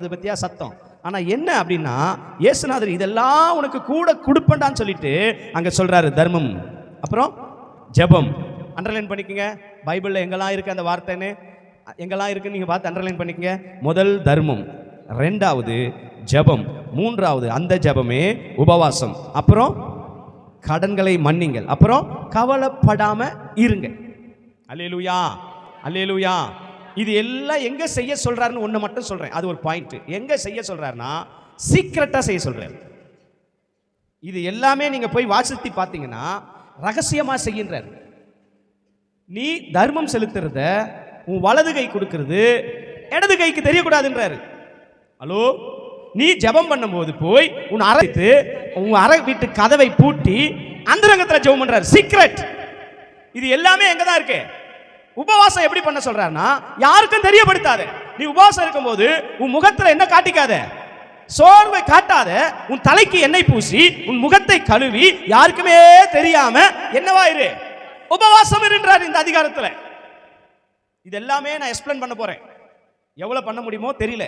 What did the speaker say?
அது பத்தியா சத்தம். ஆனா என்ன அப்படின்னா, இயேசுநாதர் இதெல்லாம் உனக்கு கூட கொடுப்பேன்டான்னு சொல்லிட்டு அங்க சொல்றாரு தர்மம், அப்புறம் ஜெபம். அண்டர்லைன் பண்ணிக்கங்க, பைபிள்ல எங்கெல்லாம் இருக்கு அந்த வார்த்தைன்னு, எங்கெல்லாம் இருக்குன்னு நீங்க பார்த்து அண்டர்லைன் பண்ணிக்கங்க. முதல் தர்மம், ரெண்டாவது ஜெபம், மூன்றாவது அந்த ஜெபமே உபவாசம், அப்புறம் கடன்களை மன்னிங்கள், அப்புறம் கவலைப்படாம இருங்க. அல்லேலூயா, அல்லேலூயா. இது எல்லாம் எங்க செய்ய சொல்றாருன்னு ஒண்ணு மட்டும் சொல்றேன், அது ஒரு பாயிண்ட். எங்க செய்ய சொல்றாருன்னா சீக்ரெட்டா செய்ய சொல்றாரு. இது எல்லாமே நீங்க போய் வாசித்து பார்த்தீங்கன்னா ரகசியமா செய்கின்றார். நீ தர்மம் செலுத்துறத உன் வலது கை கொடுக்கிறது இடது கைக்கு தெரியக்கூடாதுன்றாரு. ஹலோ, நீ ஜெபம் பண்ணும்போது போய் உன் அறை வீட்டு கதவை பூட்டி அந்தரங்கத்தில் ஜெபம் பண்றாரு, சீக்ரெட். இது எல்லாமே எங்க தான் இருக்கு. உபவாசம் எப்படி பண்ண சொல்றாருன்னா, யாருக்கும் தெரியப்படுத்தாத. நீ உபவாசம் இருக்கும்போது உன் முகத்துல என்ன காட்டிக்காத, சோர்வை காட்டாத. உன் தலைக்கு எண்ணெய் பூசி உன் முகத்தை கழுவி யாருக்குமே தெரியாம என்னவாயிரு, உபவாசம் இருன்றார் இந்த அதிகாரத்துல. இது எல்லாமே நான் எக்ஸ்பிளைன் பண்ண போறேன். எவ்வளவு பண்ண முடியுமோ தெரியல.